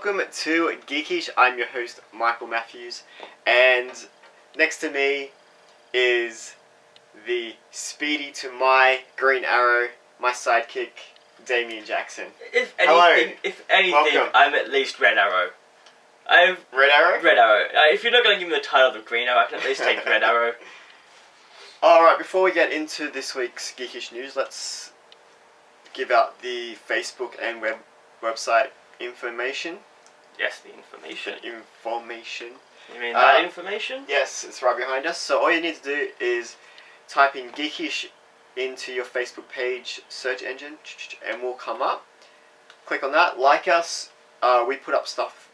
welcome to GEEKisH. I'm your host, Michael Matthews, and next to me is the speedy to my Green Arrow, my sidekick, Damien Jackson. If anything, Welcome. I'm at least Red Arrow. Red Arrow? Red Arrow. If you're not going to give me the title of Green Arrow, I can at least take Red Arrow. Alright, before we get into this week's GEEKisH news, let's give out the Facebook and website information. Yes, the information. You mean that information? Yes, it's right behind us. So all you need to do is type in GEEKisH into your Facebook page search engine and we'll come up. Click on that, like us. We put up stuff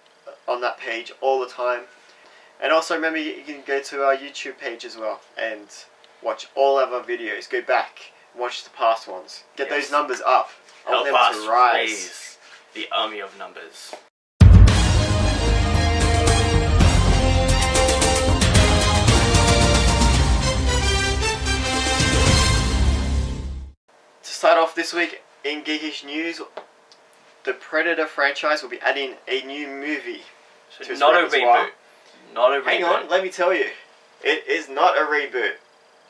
on that page all the time. And also remember, you can go to our YouTube page as well and watch all of our videos. Go back, watch the past ones. Get those numbers up. I want them to rise. Raise the army of numbers. To start off this week in GEEKisH news, the Predator franchise will be adding a new movie to its Not a repertoire. reboot. Not a reboot. Hang on, let me tell you. It is not a reboot.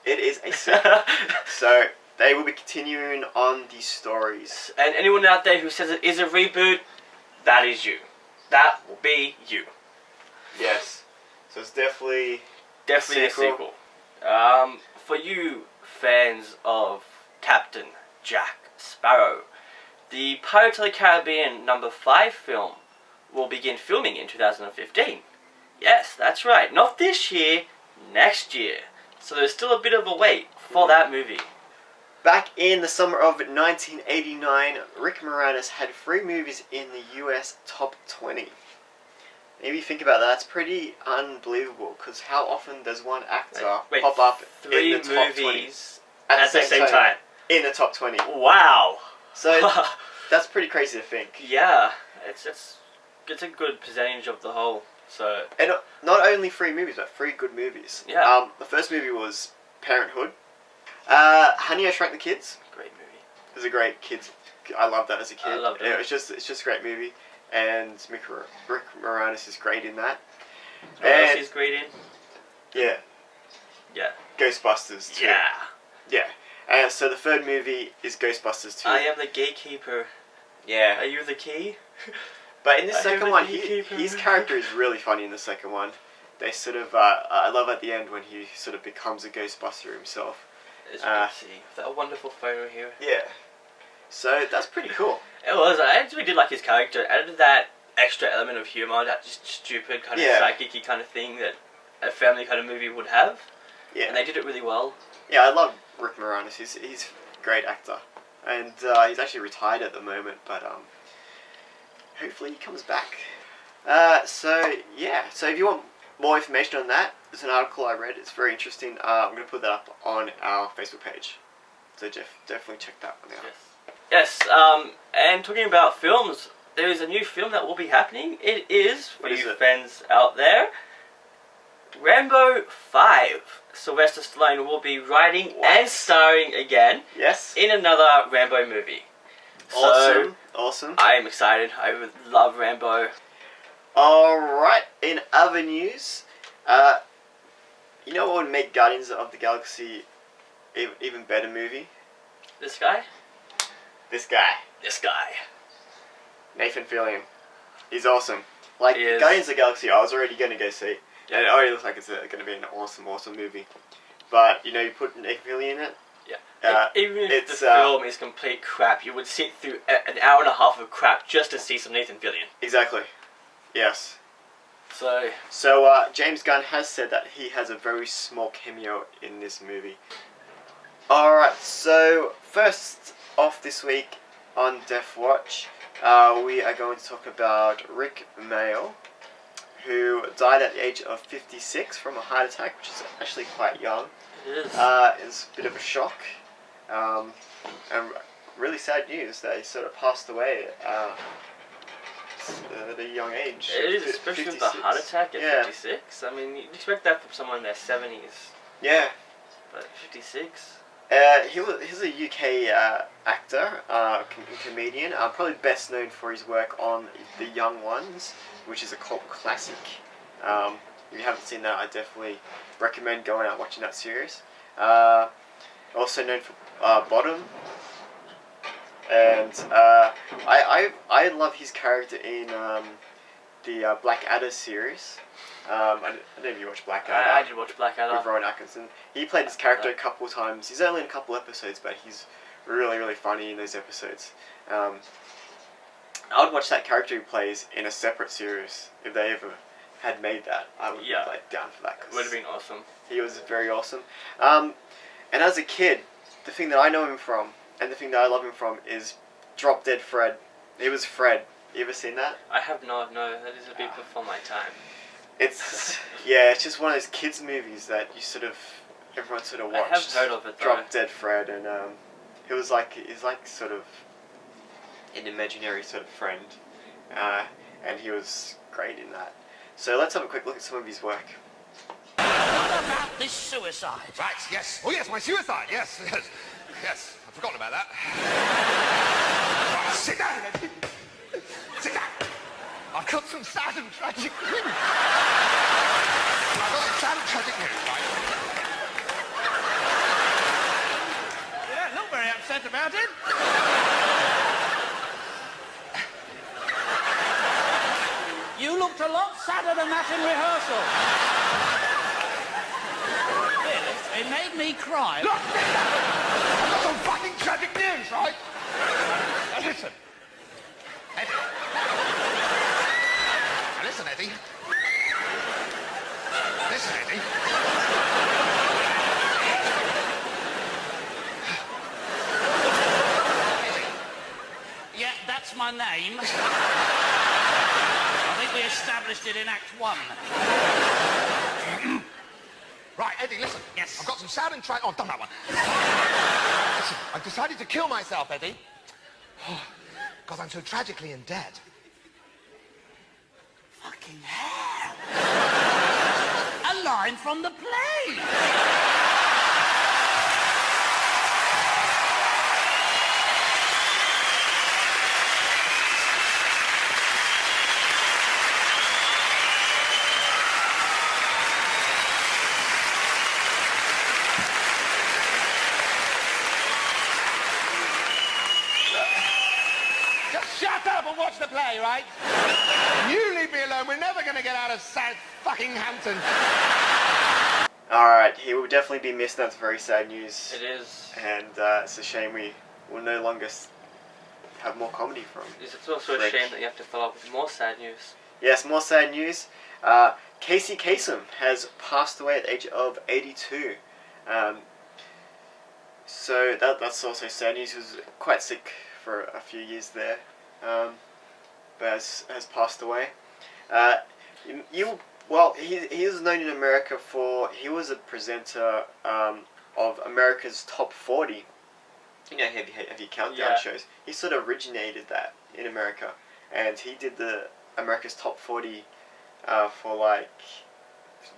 It is a sequel. So they will be continuing on these stories. And anyone out there who says it is a reboot, that is you. That will be you. Yes. So it's definitely a sequel. For you fans of Captain Jack Sparrow, the Pirates of the Caribbean #5 film will begin filming in 2015. Yes, that's right. Not this year, next year. So there's still a bit of a wait for that movie. Back in the summer of 1989, Rick Moranis had 3 movies in the US top 20. Maybe think about that. That's pretty unbelievable, because how often does one actor pop up in the top 20 at the same time? In the top 20. Wow. So that's pretty crazy to think. Yeah, it's a good percentage of the whole. So and not only 3 movies, but 3 good movies. Yeah. The first movie was Parenthood. Honey, I Shrunk the Kids. Great movie. It was a great kids. I loved that as a kid. I loved it. Yeah, it's just a great movie, and Rick Moranis is great in that. What else is great in? Yeah. Yeah. Ghostbusters 2. Yeah. Yeah. So the third movie is Ghostbusters 2. I am the gatekeeper. Yeah. Are you the key? But in the second one, gatekeeper. his character is really funny in the second one. They sort of, I love at the end when he sort of becomes a Ghostbuster himself. As you can see, that wonderful photo here. Yeah. So that's pretty cool. It was. I actually did like his character. It added that extra element of humor, that just stupid kind of psychic-y kind of thing that a family kind of movie would have. Yeah. And they did it really well. Yeah, I love Rick Moranis. He's a great actor, and he's actually retired at the moment, but hopefully he comes back. So if you want more information on that, there's an article I read. It's very interesting. I'm going to put that up on our Facebook page. So definitely check that one out. Yes. And talking about films, there is a new film that will be happening. It is, for you fans out there, Rambo 5. Sylvester Stallone will be writing and starring again. Yes. In another Rambo movie. Awesome. I am excited. I would love Rambo. Alright, in other news, you know what would make Guardians of the Galaxy even better movie? This guy? This guy. Nathan Fillion. He's awesome. Like, Guardians of the Galaxy, I was already going to go see. And it already looks like it's going to be an awesome movie. But, you put Nathan Fillion in it. Yeah. Even if the film is complete crap, you would sit through an hour and a half of crap just to see some Nathan Fillion. Exactly. Yes. So James Gunn has said that he has a very small cameo in this movie. Alright, so first off this week on Death Watch, we are going to talk about Rick Mail, who died at the age of 56 from a heart attack, which is actually quite young. it is. It's a bit of a shock, and really sad news that he sort of passed away at a young age. It is, especially with the heart attack at 56. I mean, you'd expect that from someone in their 70s. Yeah. But 56? He's a UK actor, comedian. Probably best known for his work on The Young Ones, which is a cult classic. If you haven't seen that, I definitely recommend going out and watching that series. Also known for Bottom. And I love his character in the Blackadder series. I don't know if you watched Blackadder. I did watch Blackadder. With Rowan Atkinson. He played this character a couple of times. He's only in a couple episodes, but he's really, really funny in those episodes. I would watch that character he plays in a separate series if they ever had made that. I would be down for that. It would have been awesome. He was very awesome. And as a kid, the thing that I know him from, and the thing that I love him from, is Drop Dead Fred. He was Fred. You ever seen that? I have not. No, that is a bit before my time. It's just one of those kids movies that everyone sort of watched. I have heard of it though. Drop Dead Fred, and he's like sort of an imaginary sort of friend, and he was great in that. So let's have a quick look at some of his work. What about this suicide? Right, yes. Oh, yes, my suicide. Yes. Yes, I've forgotten about that. Right, sit down, Eddie. Sit down. I've got some sad and tragic news. Right? You don't look very upset about it. You looked a lot sadder than that in rehearsal. Really, it made me cry. Look! I've got some fucking tragic news, right? Now listen. Eddie. Now listen, Eddie. Listen, Eddie. Yeah, that's my name. I think we established it in Act 1. Right, Eddie, listen. Yes. I've got some sad and tragic... Oh, I've done that one. Listen, I've decided to kill myself, Eddie. Because I'm so tragically in debt. Fucking hell. A line from the play. Just shut up and watch the play, right? You leave me alone. We're never going to get out of South fucking Hampton. Alright, he will definitely be missed. That's very sad news. It is. And it's a shame we will no longer have more comedy from him. It's also a shame that you have to follow up with more sad news. Yes, more sad news. Casey Kasem has passed away at the age of 82. So that's also sad news. He was quite sick for a few years there, but has passed away. He is known in America for, he was a presenter of America's Top 40. You know, heavy countdown shows. He sort of originated that in America, and he did the America's Top 40 for like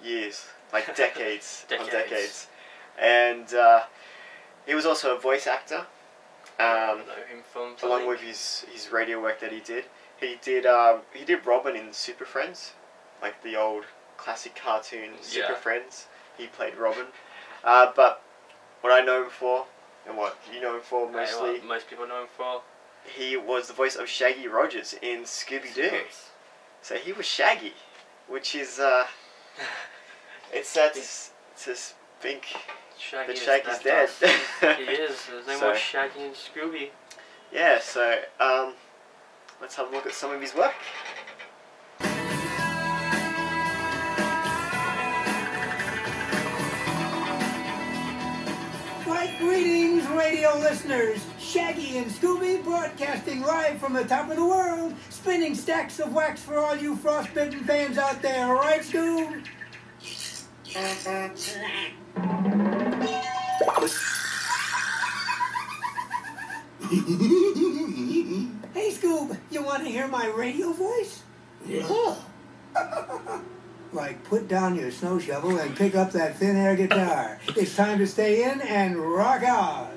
years, like decades, decades. And he was also a voice actor. I know him from along with his radio work that he did. He did Robin in Super Friends, like the old classic cartoon Super Friends. He played Robin. But what I know him for, and what you know him for mostly, what most people know him for, he was the voice of Shaggy Rogers in Scooby-Doo. So he was Shaggy, which is it's sad to think that Shaggy's dead. He is. There's no more Shaggy and Scooby. Yeah, so let's have a look at some of his work. Right, greetings, radio listeners. Shaggy and Scooby broadcasting live from the top of the world, spinning stacks of wax for all you frostbitten fans out there. All right, Scoob? Hey, Scoob, you want to hear my radio voice? Yeah. like put down your snow shovel and pick up that thin air guitar. It's time to stay in and rock on.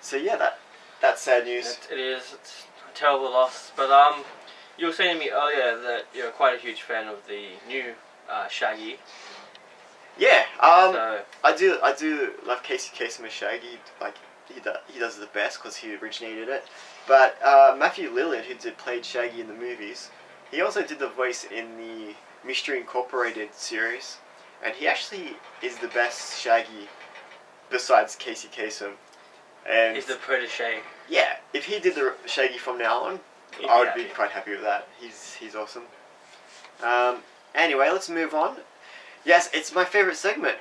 So yeah, that's sad news. It is. It's a terrible loss. But you were saying to me earlier that you're quite a huge fan of the new Shaggy. Yeah, So I do love Casey Kasem as Shaggy. Like he does it the best because he originated it. But Matthew Lillard, who played Shaggy in the movies, he also did the voice in the Mystery Incorporated series, and he actually is the best Shaggy besides Casey Kasem. And he's the protege. yeah, if he did the Shaggy from now on, He'd I would happy. be quite happy with that. He's awesome. Anyway, let's move on. Yes, it's my favourite segment.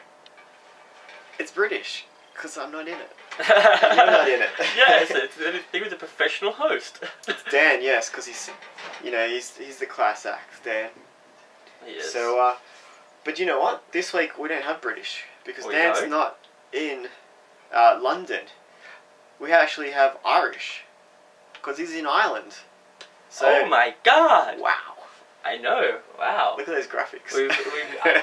It's British, because I'm not in it. You're not in it. Yes, he was a professional host. It's Dan, yes, because he's the class act, Dan. Yes. So, but you know what? This week we don't have British, because We Dan's don't? not in London. We actually have Irish, because he's in Ireland. So, oh my God! wow. I know. Wow. Look at those graphics. I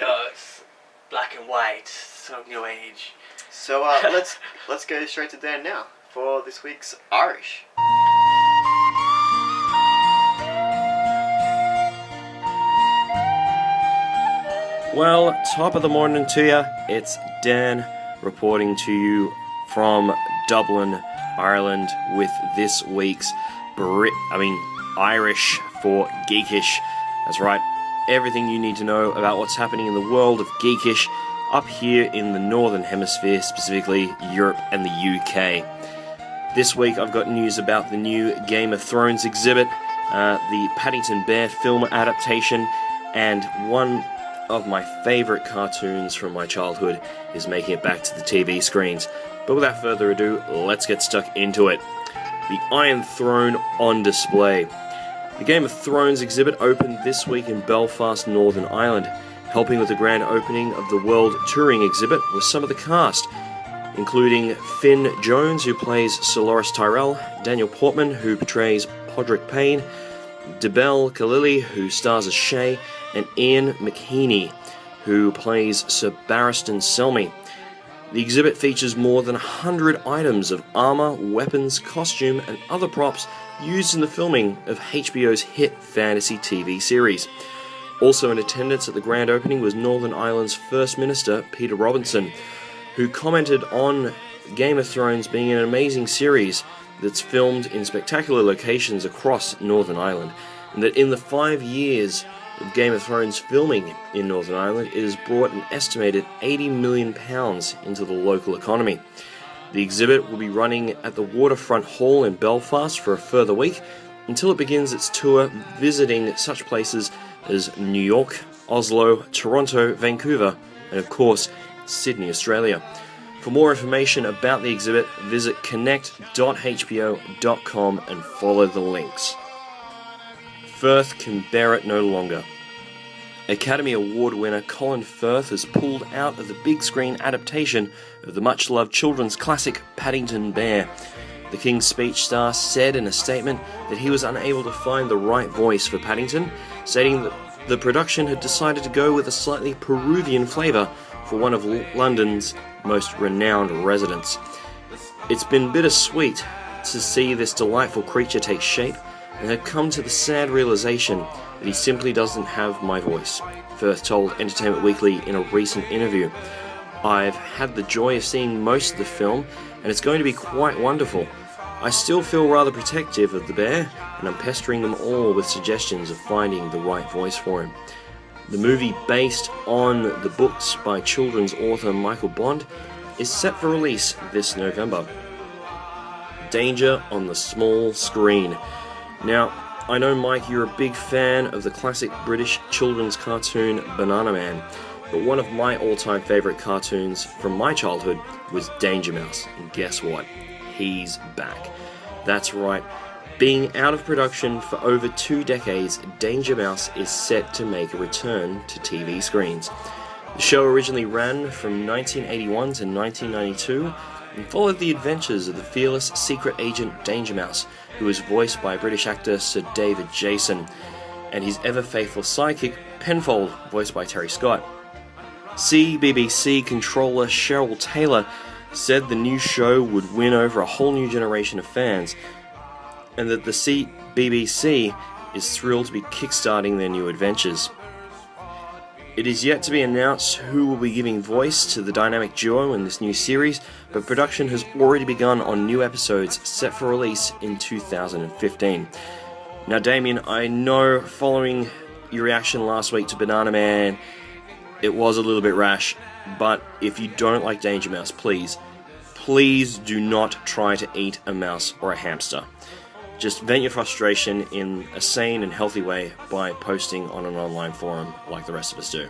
know, it's black and white, so new age. So let's go straight to Dan now for this week's Irish. Well, top of the morning to you. It's Dan reporting to you from Dublin, Ireland, with this week's Irish for GEEKisH. That's right, everything you need to know about what's happening in the world of GEEKisH up here in the Northern Hemisphere, specifically Europe and the UK. This week I've got news about the new Game of Thrones exhibit, the Paddington Bear film adaptation, and one of my favourite cartoons from my childhood is making it back to the TV screens. But without further ado, let's get stuck into it. The Iron Throne on display. The Game of Thrones exhibit opened this week in Belfast, Northern Ireland. Helping with the grand opening of the World Touring exhibit was some of the cast, including Finn Jones, who plays Solaris Tyrell, Daniel Portman, who portrays Podrick Payne, Debelle Khalili, who stars as Shay, and Ian McKeaney, who plays Sir Barristan Selmy. The exhibit features more than 100 items of armour, weapons, costume, and other props used in the filming of HBO's hit fantasy TV series. Also in attendance at the grand opening was Northern Ireland's First Minister, Peter Robinson, who commented on Game of Thrones being an amazing series that's filmed in spectacular locations across Northern Ireland, and that in the 5 years of Game of Thrones filming in Northern Ireland, it has brought an estimated £80 million into the local economy. The exhibit will be running at the Waterfront Hall in Belfast for a further week until it begins its tour visiting such places as New York, Oslo, Toronto, Vancouver, and of course, Sydney, Australia. For more information about the exhibit, visit connect.hbo.com and follow the links. Firth can bear it no longer. Academy Award winner Colin Firth has pulled out of the big screen adaptation of the much-loved children's classic Paddington Bear. The King's Speech star said in a statement that he was unable to find the right voice for Paddington, stating that the production had decided to go with a slightly Peruvian flavour for one of London's most renowned residents. It's been bittersweet to see this delightful creature take shape, and had come to the sad realization that he simply doesn't have my voice, Firth told Entertainment Weekly in a recent interview. I've had the joy of seeing most of the film, and it's going to be quite wonderful. I still feel rather protective of the bear, and I'm pestering them all with suggestions of finding the right voice for him. The movie, based on the books by children's author Michael Bond, is set for release this November. Danger on the small screen. Now, I know, Mike, you're a big fan of the classic British children's cartoon Banana Man, but one of my all-time favourite cartoons from my childhood was Danger Mouse, and guess what? He's back. That's right. Being out of production for over 2 decades, Danger Mouse is set to make a return to TV screens. The show originally ran from 1981 to 1992 and followed the adventures of the fearless secret agent Danger Mouse, who was voiced by British actor Sir David Jason, and his ever-faithful sidekick Penfold, voiced by Terry Scott. CBBC controller Cheryl Taylor said the new show would win over a whole new generation of fans, and that the CBBC is thrilled to be kickstarting their new adventures. It is yet to be announced who will be giving voice to the dynamic duo in this new series, but production has already begun on new episodes set for release in 2015. Now Damien, I know following your reaction last week to Banana Man, it was a little bit rash, but if you don't like Danger Mouse, please do not try to eat a mouse or a hamster. Just vent your frustration in a sane and healthy way by posting on an online forum like the rest of us do.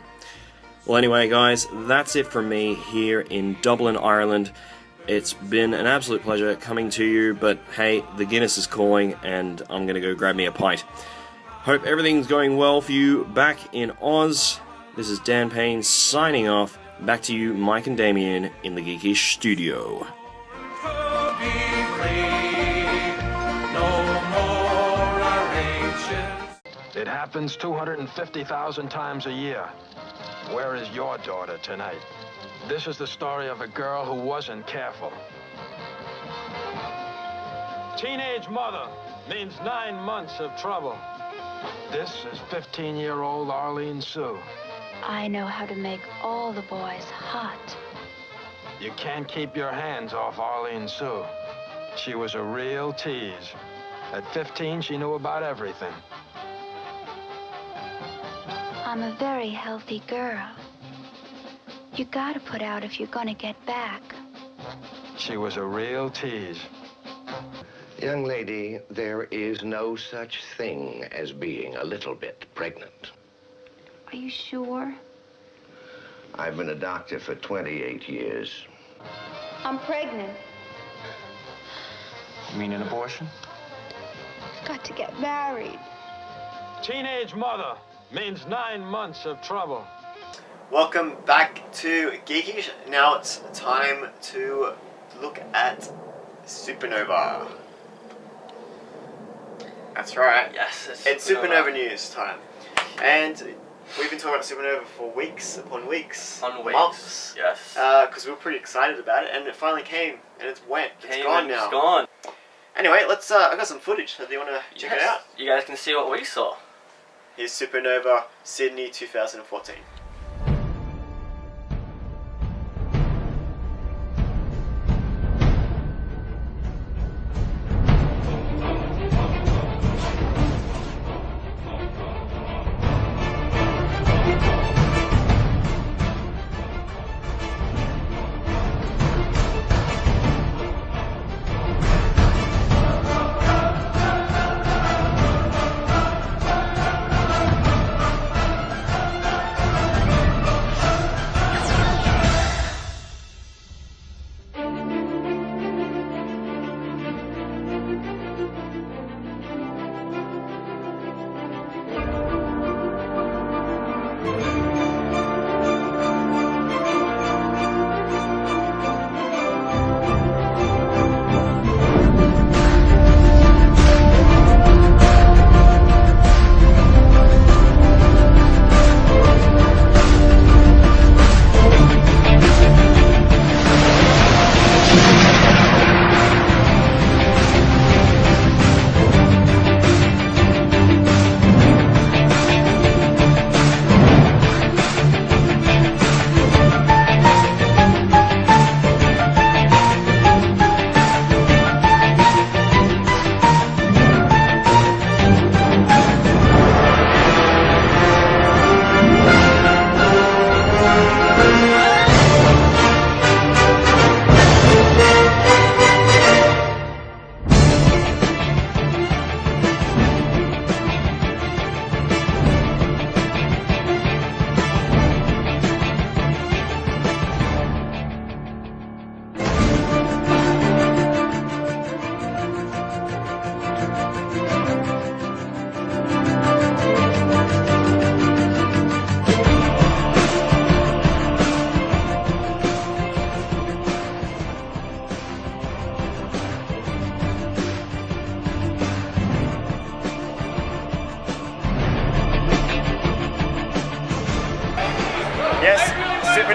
Well anyway guys, that's it from me here in Dublin, Ireland. It's been an absolute pleasure coming to you, but hey, the Guinness is calling and I'm gonna go grab me a pint. Hope everything's going well for you back in Oz. This is Dan Payne signing off. Back to you, Mike and Damien, in the GEEKisH studio. It happens 250,000 times a year. Where is your daughter tonight? This is the story of a girl who wasn't careful. Teenage mother means 9 months of trouble. This is 15-year-old Arlene Sue. I know how to make all the boys hot. You can't keep your hands off Arlene Sue. She was a real tease. At 15, she knew about everything. I'm a very healthy girl. You gotta put out if you're gonna get back. She was a real tease. Young lady, there is no such thing as being a little bit pregnant. Are you sure? I've been a doctor for 28 years. I'm pregnant. You mean an abortion? I've got to get married. Teenage mother means 9 months of trouble. Welcome back to GEEKisH. Now it's time to look at Supernova. That's right. Yes, It's Supernova news time. And we've been talking about Supernova for weeks upon weeks. Months. Yes. Because we were pretty excited about it, and it finally came, and it's went. It's gone now. It's gone. Anyway, let's. I got some footage. So do you want to check it out? You guys can see what we saw. Here's Supernova, Sydney 2014.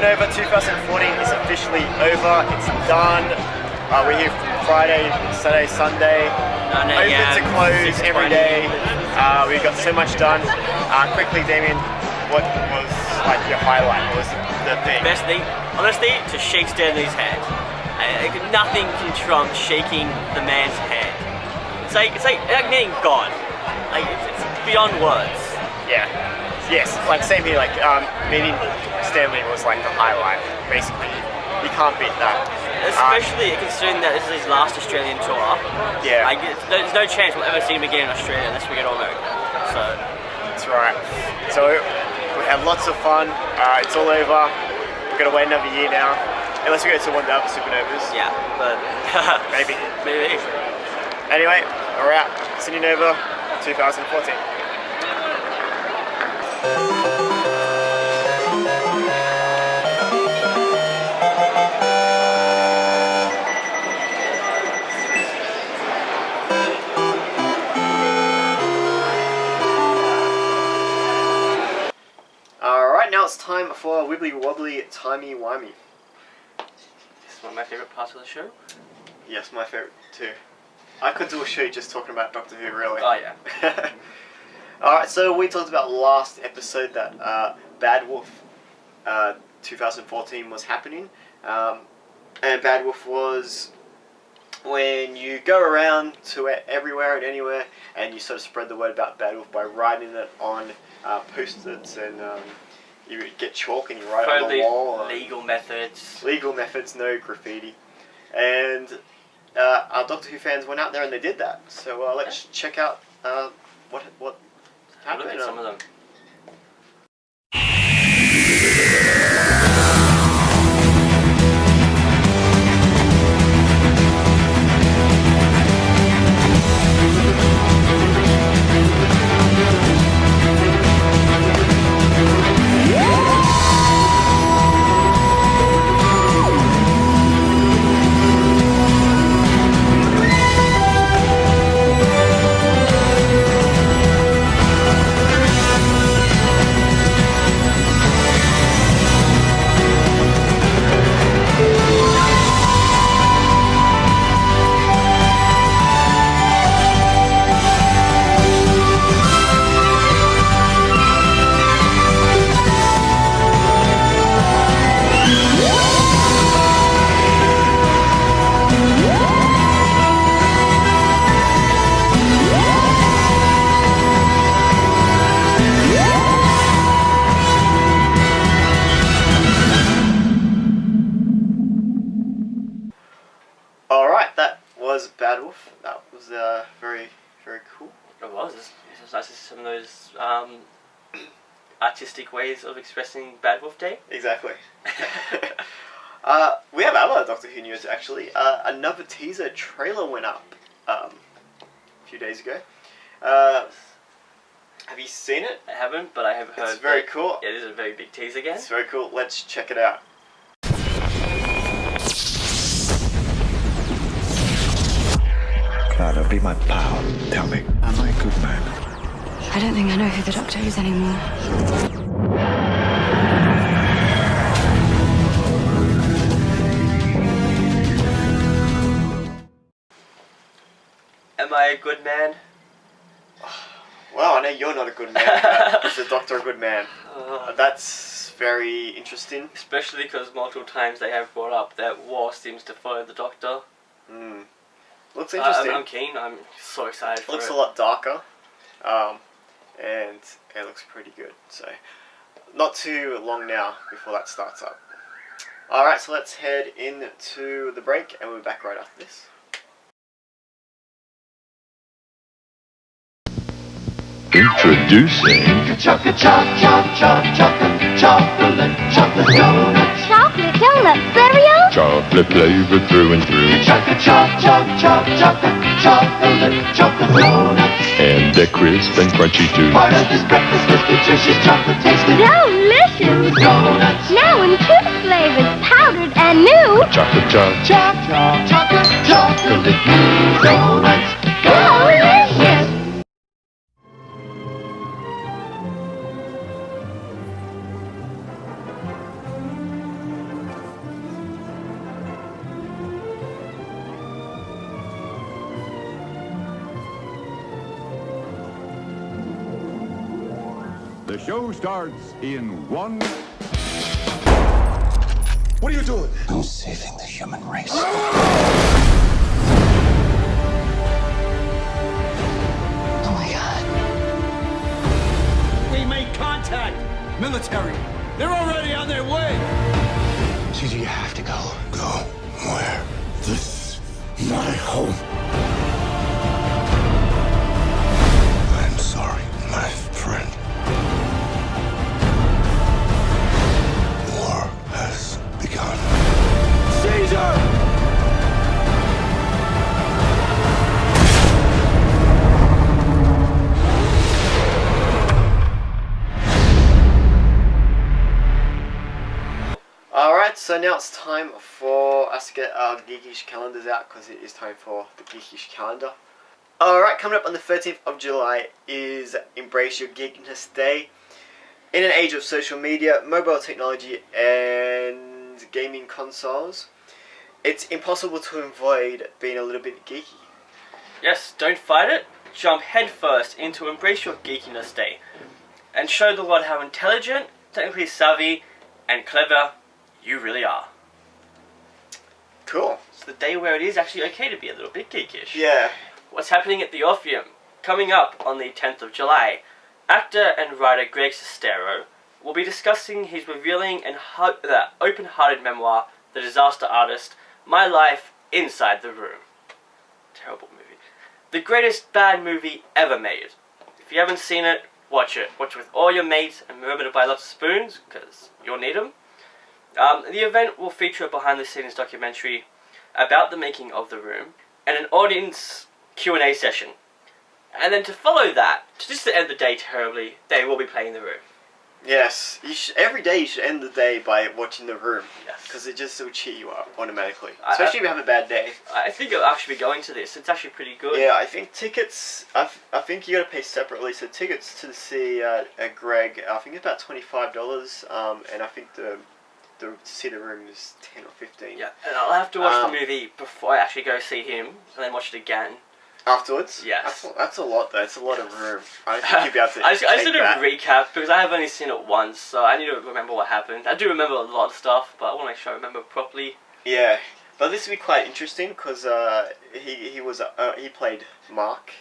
Supernova 2014 is officially over. It's done. We're here Friday, Saturday, Sunday. Open to close every day. We've got so much done. Quickly, Damien, what was like your highlight? What was the thing? Best thing, honestly, to shake Stanley's hand. Nothing can trump shaking the man's hand. It's like meeting God. Like it's beyond words. Yeah. Yes. Like same here. Like meeting Stanley was like the highlight. Basically, you can't beat that. Especially considering that this is his last Australian tour. Yeah. Like there's no chance we'll ever see him again in Australia unless we go to America. So that's right. So we have lots of fun. It's all over. We're gonna wait another year now. Unless we go to one of the other Supernovas. Yeah, but maybe. Maybe. Anyway, we're out. Sydney Nova 2014. Alright, now it's time for Wibbly Wobbly Timey Wimey. This is one of my favourite parts of the show. Yes, my favourite too. I could do a show just talking about Doctor Who, really. Oh yeah. Alright, so we talked about last episode that Bad Wolf 2014 was happening. And Bad Wolf was when you go around to everywhere and anywhere and you sort of spread the word about Bad Wolf by writing it on post-its and you get chalk and you write it on the wall. Legal methods. Legal methods, no graffiti. And our Doctor Who fans went out there and they did that. So let's check out what happened. Look at some of them. Bad Wolf. That was very, very cool. It was. It was nice to see some of those artistic ways of expressing Bad Wolf Day. Exactly. We have other Doctor Who news actually. Another teaser trailer went up a few days ago. Have you seen it? I haven't, but I have heard. It's very cool. It is a very big tease again. It's very cool. Let's check it out. Clara, be my pal. Tell me, am I a good man? I don't think I know who the Doctor is anymore. Am I a good man? Well, I know you're not a good man, but is the Doctor a good man? That's very interesting. Especially because multiple times they have brought up that War seems to follow the Doctor. Hmm. Looks interesting. I'm keen. I'm so excited for it. Looks a lot darker. And it looks pretty good. So, not too long now before that starts up. Alright, so let's head into the break and we'll be back right after this. Introducing chocolate donuts. Chocolate donut cereal? Chocolate flavored through and through. Chocolate donuts. And they're crisp and crunchy too. Part of this breakfast is nutritious chocolate tasting. Delicious. Donuts. Now in 2 flavors, powdered and new. Chocolate donuts. Delicious. The show starts in 1... What are you doing? I'm saving the human race. Oh my God. We made contact. Military. They're already on their way. Gigi, you have to go. Go? Where? This is my home. I'm sorry, my friend. War has begun. Caesar! Alright, so now it's time for us to get our GEEKisH calendars out because it is time for the GEEKisH calendar. Alright, coming up on the 13th of July is Embrace Your Geekness Day. In an age of social media, mobile technology and gaming consoles, it's impossible to avoid being a little bit geeky. Yes, don't fight it. Jump headfirst into Embrace Your Geekiness Day and show the world how intelligent, technically savvy, and clever you really are. Cool. It's the day where it is actually okay to be a little bit geekish. Yeah. What's happening at the Orpheum? Coming up on the 10th of July, actor and writer Greg Sestero will be discussing his revealing and open-hearted memoir, The Disaster Artist, My Life Inside the Room. Terrible movie. The greatest bad movie ever made. If you haven't seen it, watch it. Watch it with all your mates and remember to buy lots of spoons, because you'll need them. The event will feature a behind-the-scenes documentary about the making of The Room and an audience Q&A session. And then to follow that, just to end the day terribly, they will be playing The Room. Yes, every day you should end the day by watching The Room. Yes. Because it just will cheer you up automatically. Especially if you have a bad day. I think I'll actually be going to this. It's actually pretty good. Yeah, I think tickets, I think you got to pay separately. So tickets to see Greg, I think it's about $25. And I think to see The Room is 10 or 15. Yeah, and I'll have to watch the movie before I actually go see him, and then watch it again. Afterwards? Yes. That's a lot though. It's a lot of room. I think you'll be able to I just did a that. recap because I have only seen it once, so I need to remember what happened. I do remember a lot of stuff, but I want to make sure I remember properly. Yeah, but this will be quite interesting because he played Mark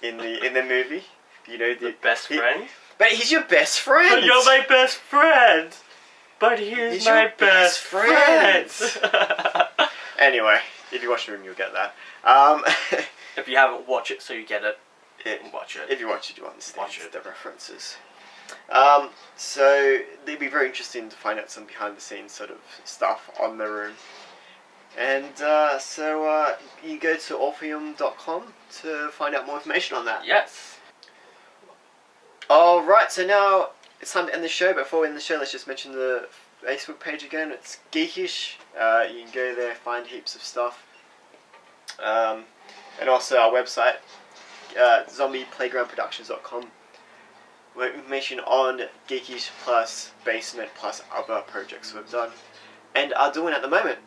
in the movie. You know, the best friend. But he's your best friend. But you're my best friend. But he's my best friend. Anyway, if you watch The Room, you'll get that. If you haven't, watch it so you get it. Watch it. If you watch it, you understand Watch it. the references. So it'd be very interesting to find out some behind-the-scenes sort of stuff on The Room. And so you go to orpheum.com to find out more information on that. Yes. Alright, so now it's time to end the show. Before we end the show, let's just mention the Facebook page again. It's GEEKisH. You can go there, find heaps of stuff. And also our website, zombieplaygroundproductions.com, with information on GEEKisH plus Basement plus other projects we've done and are doing at the moment.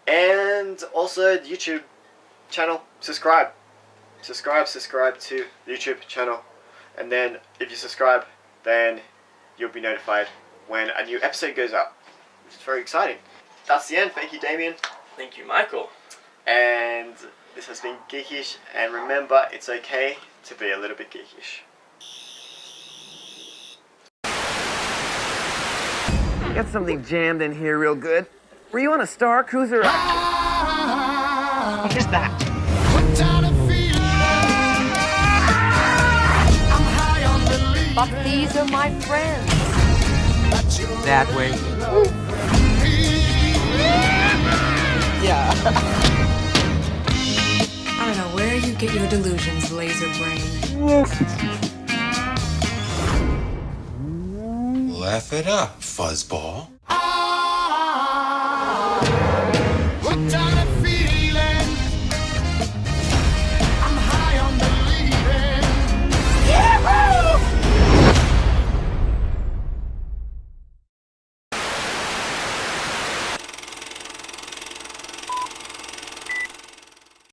And also the YouTube channel, subscribe to the YouTube channel, and then if you subscribe, then you'll be notified when a new episode goes up, which is very exciting. That's the end. Thank you, Damien. Thank you, Michael. And this has been GEEKisH, and remember, it's okay to be a little bit geekish. Got something jammed in here real good. Were you on a Star Cruiser? What is that? But these are my friends. That way. Yeah. I don't know where you get your delusions, laser brain. Laugh it up, fuzzball.